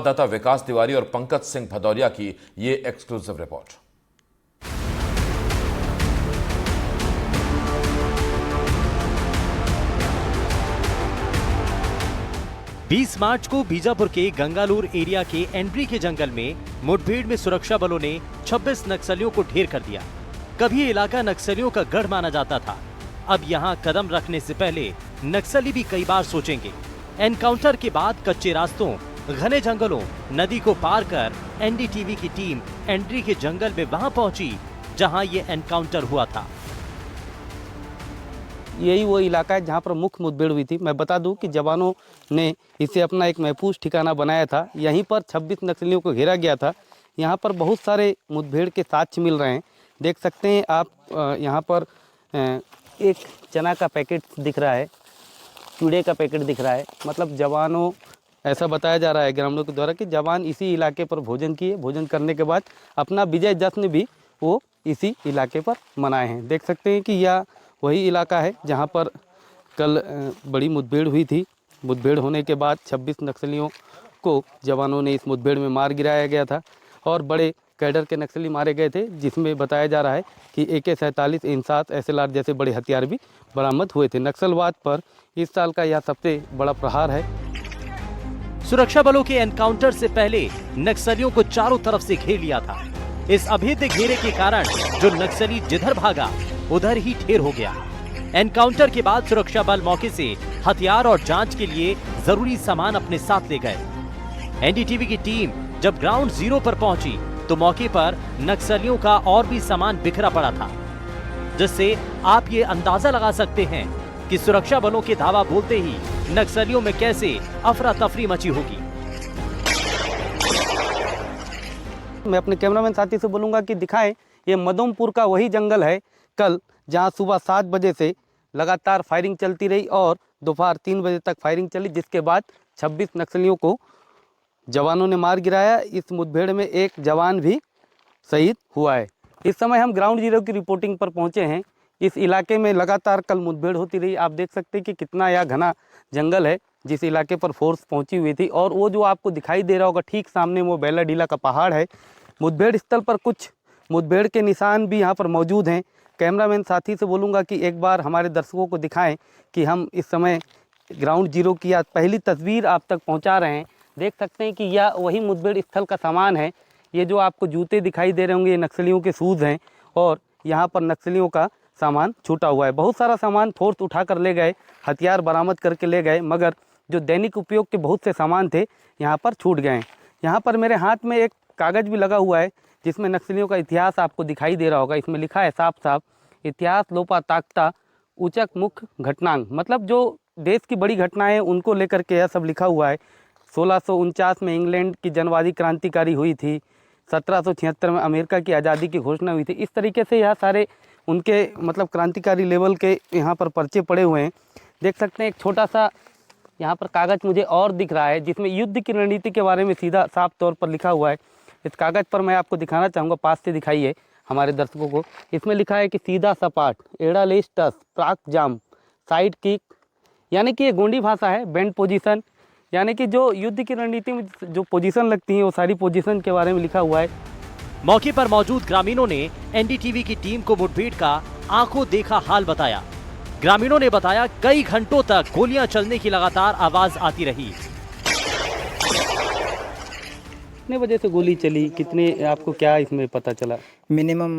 संवाददाता विकास तिवारी और पंकज सिंह भदौरिया की ये एक्सक्लूसिव रिपोर्ट। बीस मार्च को बीजापुर के गंगालूर एरिया के एंड्री के जंगल में मुठभेड़ में सुरक्षा बलों ने 26 नक्सलियों को ढेर कर दिया। कभी ये इलाका नक्सलियों का गढ़ माना जाता था। अब यहाँ कदम रखने से पहले नक्सली भी कई बार सोचेंगे। एनकाउंटर के बाद कच्चे रास्तों, घने जंगलों, नदी को पार कर एनडीटीवी की टीम एंड्री के जंगल में वहां पहुंची जहां ये एनकाउंटर हुआ था। यही वो इलाका है जहाँ पर मुख्य मुठभेड़ हुई थी। मैं बता दूं कि जवानों ने इसे अपना एक महफूज ठिकाना बनाया था। यहीं पर 26 नक्सलियों को घेरा गया था। यहाँ पर बहुत सारे मुठभेड़ के साक्ष्य मिल रहे हैं। देख सकते हैं आप, यहाँ पर एक चना का पैकेट दिख रहा है, चूड़े का पैकेट दिख रहा है। मतलब जवानों, ऐसा बताया जा रहा है ग्रामीणों के द्वारा कि जवान इसी इलाके पर भोजन किए। भोजन करने के बाद अपना विजय जश्न भी वो इसी इलाके पर मनाए हैं। देख सकते हैं कि यह वही इलाका है जहां पर कल बड़ी मुठभेड़ हुई थी। मुठभेड़ होने के बाद 26 नक्सलियों को जवानों ने इस मुठभेड़ में मार गिराया गया था और बड़े कैडर के नक्सली मारे गए थे, जिसमें बताया जा रहा है कि AK-47, इंसास, SLR जैसे बड़े हथियार भी बरामद हुए थे। नक्सलवाद पर इस साल का यह सबसे बड़ा प्रहार है। सुरक्षा बलों के एनकाउंटर से पहले नक्सलियों को चारों तरफ से घेर लिया था। इस अभेद्य घेरे के कारण जो नक्सली जिधर भागा उधर ही ढेर हो गया। एनकाउंटर के बाद सुरक्षा बल मौके से हथियार और जांच के लिए जरूरी सामान अपने साथ ले गए। एनडीटीवी की टीम जब ग्राउंड जीरो पर पहुंची तो मौके पर नक्सलियों का और भी सामान बिखरा पड़ा था, जिससे आप ये अंदाजा लगा सकते हैं कि सुरक्षा बलों के धावा बोलते ही नक्सलियों में कैसे अफरा तफरी मची होगी। मैं अपने कैमरामैन साथी से बोलूँगा कि दिखाएं, ये मदोमपुर का वही जंगल है कल जहां सुबह 7 बजे से लगातार फायरिंग चलती रही और दोपहर 3 बजे तक फायरिंग चली, जिसके बाद 26 नक्सलियों को जवानों ने मार गिराया। इस मुठभेड़ में एक जवान भी शहीद हुआ है। इस समय हम ग्राउंड जीरो की रिपोर्टिंग पर पहुंचे हैं। इस इलाके में लगातार कल मुठभेड़ होती रही। आप देख सकते हैं कि कितना यह घना जंगल है जिस इलाके पर फोर्स पहुंची हुई थी। और वो जो आपको दिखाई दे रहा होगा ठीक सामने, वो बेलाडीला का पहाड़ है। मुठभेड़ स्थल पर कुछ मुठभेड़ के निशान भी यहाँ पर मौजूद हैं। कैमरामैन साथी से बोलूँगा कि एक बार हमारे दर्शकों को दिखाएं कि हम इस समय ग्राउंड जीरो की पहली तस्वीर आप तक पहुँचा रहे हैं। देख सकते हैं कि यह वही मुठभेड़ स्थल का सामान है। ये जो आपको जूते दिखाई दे रहे होंगे, ये नक्सलियों के शूज़ हैं और यहाँ पर नक्सलियों का सामान छूटा हुआ है। बहुत सारा सामान फोर्स उठा कर ले गए, हथियार बरामद करके ले गए, मगर जो दैनिक उपयोग के बहुत से सामान थे यहाँ पर छूट गए। यहाँ पर मेरे हाथ में एक कागज़ भी लगा हुआ है जिसमें नक्सलियों का इतिहास आपको दिखाई दे रहा होगा। इसमें लिखा है साफ साफ, इतिहास लोपा ताकता उचक मुख्य घटनांग। मतलब जो देश की बड़ी घटनाएं उनको लेकर के यह सब लिखा हुआ है। 1649 में इंग्लैंड की जनवादी क्रांतिकारी हुई थी। 1776 में अमेरिका की आज़ादी की घोषणा हुई थी। इस तरीके से यह सारे उनके मतलब क्रांतिकारी लेवल के यहाँ पर पर्चे पड़े हुए हैं। देख सकते हैं एक छोटा सा यहाँ पर कागज़ मुझे और दिख रहा है जिसमें युद्ध की रणनीति के बारे में सीधा साफ तौर पर लिखा हुआ है। इस कागज़ पर मैं आपको दिखाना चाहूँगा, पास से दिखाइए हमारे दर्शकों को। इसमें लिखा है कि सीधा सपाट, एड़ा लेस टस, प्राक जाम, साइड किक, यानी कि ये गोंडी भाषा है। बेंड पोजीशन, यानी कि जो युद्ध की रणनीति में जो पोजीशन लगती है वो सारी पोजीशन के बारे में लिखा हुआ है। मौके पर मौजूद ग्रामीणों ने एनडीटीवी की टीम को मुठभेड़ का आंखों देखा हाल बताया। ग्रामीणों ने बताया कई घंटों तक गोलियां चलने की लगातार आवाज आती रही। कितने बजे से गोली चली, कितने, आपको क्या इसमें पता चला? मिनिमम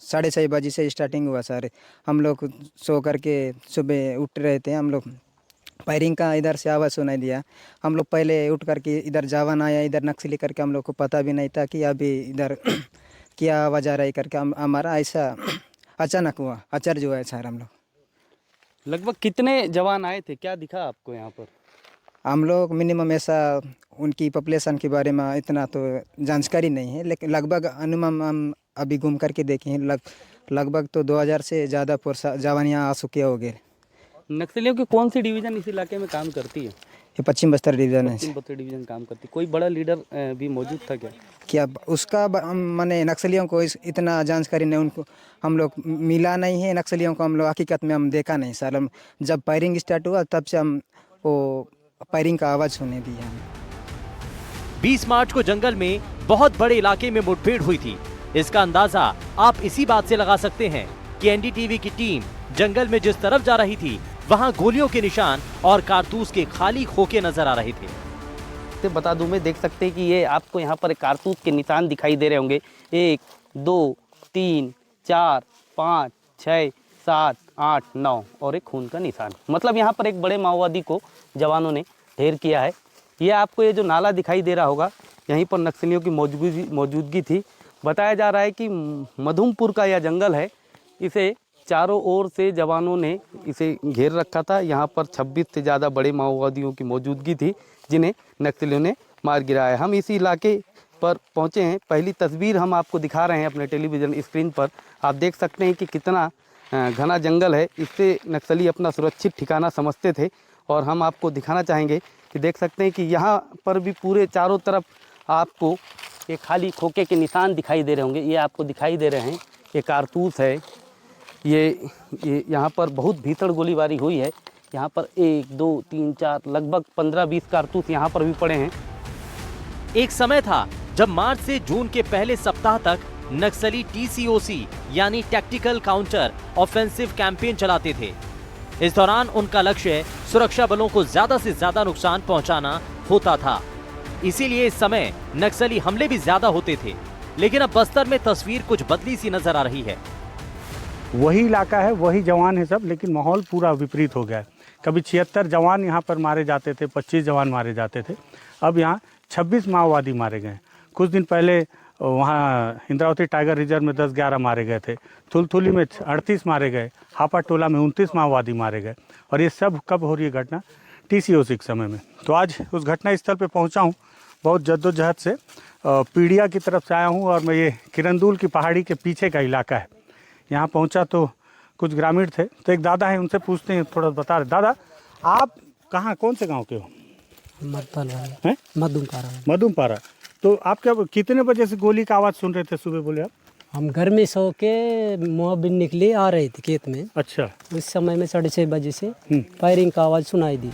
6:30 बजे से स्टार्टिंग हुआ सर। हम लोग सो करके सुबह उठ रहे थे। हम लोग फायरिंग का इधर से आवाज़ सुनाई दिया। हम लोग पहले उठ करके इधर जवान आया, इधर नक्सली करके हम लोग को पता भी नहीं था कि अभी इधर क्या आवाज़ आ रही करके। हमारा ऐसा अचानक हुआ, आश्चर्य हुआ है सर। हम लोग लगभग कितने जवान आए थे, क्या दिखा आपको यहाँ पर? हम लोग मिनिमम ऐसा उनकी पॉपुलेशन के बारे में इतना तो जानकारी नहीं है, लेकिन लगभग अनुमान हम अभी घूम करके देखे हैं, लगभग तो 2000 से ज़्यादा जवान यहाँ आ चुके हो गए। नक्सलियों की कौन सी डिवीज़न इस इलाके में काम करती है? ये पश्चिम बस्तर डिवीज़न है। पश्चिम बस्तर डिवीज़न काम करती। कोई बड़ा लीडर भी मौजूद था क्या? क्या उसका मैंने नक्सलियों को इतना जानकारी नहीं, उनको हम लोग मिला नहीं है। नक्सलियों को हम लोग हकीकत में हम देखा नहीं सर। हम जब फायरिंग स्टार्ट हुआ तब से हम वो फायरिंग का आवाज़ सुने दी है। 20 मार्च को जंगल में बहुत बड़े इलाके में मुठभेड़ हुई थी। इसका अंदाजा आप इसी बात से लगा सकते हैं कि एनडीटीवी की टीम जंगल में जिस तरफ जा रही थी वहां गोलियों के निशान और कारतूस के खाली खोखे नजर आ रहे थे। बता दूं, मैं देख सकते हैं कि ये आपको यहाँ पर कारतूस के निशान दिखाई दे रहे होंगे। 1 2 3 4 5 6 7 8 9 और एक खून का निशान। मतलब यहाँ पर एक बड़े माओवादी को जवानों ने ढेर किया है। ये आपको ये जो नाला दिखाई दे रहा होगा, यहीं पर नक्सलियों की मौजूदगी थी। बताया जा रहा है कि मधुमपुर का यह जंगल है, इसे चारों ओर से जवानों ने इसे घेर रखा था। यहाँ पर 26 से ज़्यादा बड़े माओवादियों की मौजूदगी थी जिन्हें नक्सलियों ने मार गिराया। हम इसी इलाके पर पहुँचे हैं। पहली तस्वीर हम आपको दिखा रहे हैं अपने टेलीविज़न स्क्रीन पर। आप देख सकते हैं कि कितना घना जंगल है। इससे नक्सली अपना सुरक्षित ठिकाना समझते थे और हम आपको दिखाना चाहेंगे कि देख सकते हैं कि यहाँ पर भी पूरे चारों तरफ आपको ये खाली खोखे के निशान दिखाई दे रहे होंगे। ये आपको दिखाई दे रहे हैं, ये कारतूस है। ये यहाँ पर बहुत भीषण गोलीबारी हुई है। यहाँ पर 1 2 3 4 लगभग 15-20 कारतूस यहाँ पर भी पड़े हैं। एक समय था जब मार्च से जून के पहले सप्ताह तक नक्सली TCOC यानी टैक्टिकल काउंटर ऑफेंसिव कैंपेन चलाते थे। इस दौरान उनका लक्ष्य सुरक्षा बलों को ज्यादा से ज्यादा नुकसान पहुंचाना होता था। इसीलिए इस समय नक्सली हमले भी ज्यादा होते थे। लेकिन अब बस्तर में तस्वीर कुछ बदली सी नजर आ रही है। वही इलाका है, वही जवान है सब, लेकिन माहौल पूरा विपरीत हो गया है। कभी 76 जवान यहाँ पर मारे जाते थे, 25 जवान मारे जाते थे। अब यहाँ 26 माओवादी मारे गए। कुछ दिन पहले वहाँ इंद्रावती टाइगर रिजर्व में 10-11 मारे गए थे। थुलथुली में 38 मारे गए। हापा टोला में 29 माओवादी मारे गए। और ये सब कब हो रही है घटना? TCOC के समय में। तो आज उस घटना स्थल पे पहुँचा हूँ। बहुत जद्दोजहद से पीड़िया की तरफ से आया हूँ और मैं ये किरंदुल की पहाड़ी के पीछे का इलाका है। यहाँ पहुँचा तो कुछ ग्रामीण थे, तो एक दादा है, उनसे पूछते हैं, थोड़ा बता रहे। दादा, आप कहाँ, कौन से गांव के हो? मधुमपारा। तो आप क्या कितने बजे से गोली का आवाज़ सुन रहे थे सुबह, बोले आप? हम घर में सो के मोहबिन निकले आ रहे थे खेत में। अच्छा। उस समय में 6:30 बजे से फायरिंग का आवाज़ सुनाई दी।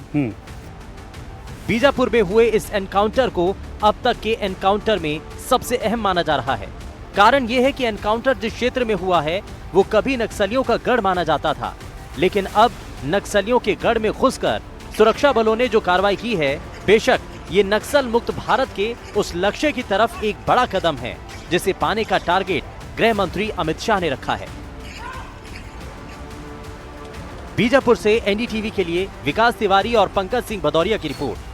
बीजापुर में हुए इस एनकाउंटर को अब तक के एनकाउंटर में सबसे अहम माना जा रहा है। कारण यह है कि एनकाउंटर जिस क्षेत्र में हुआ है वो कभी नक्सलियों का गढ़ माना जाता था, लेकिन अब नक्सलियों के गढ़ में घुसकर सुरक्षा बलों ने जो कार्रवाई की है, बेशक ये नक्सल मुक्त भारत के उस लक्ष्य की तरफ एक बड़ा कदम है जिसे पाने का टारगेट गृह मंत्री अमित शाह ने रखा है। बीजापुर से एनडीटीवी के लिए विकास तिवारी और पंकज सिंह भदौरिया की रिपोर्ट।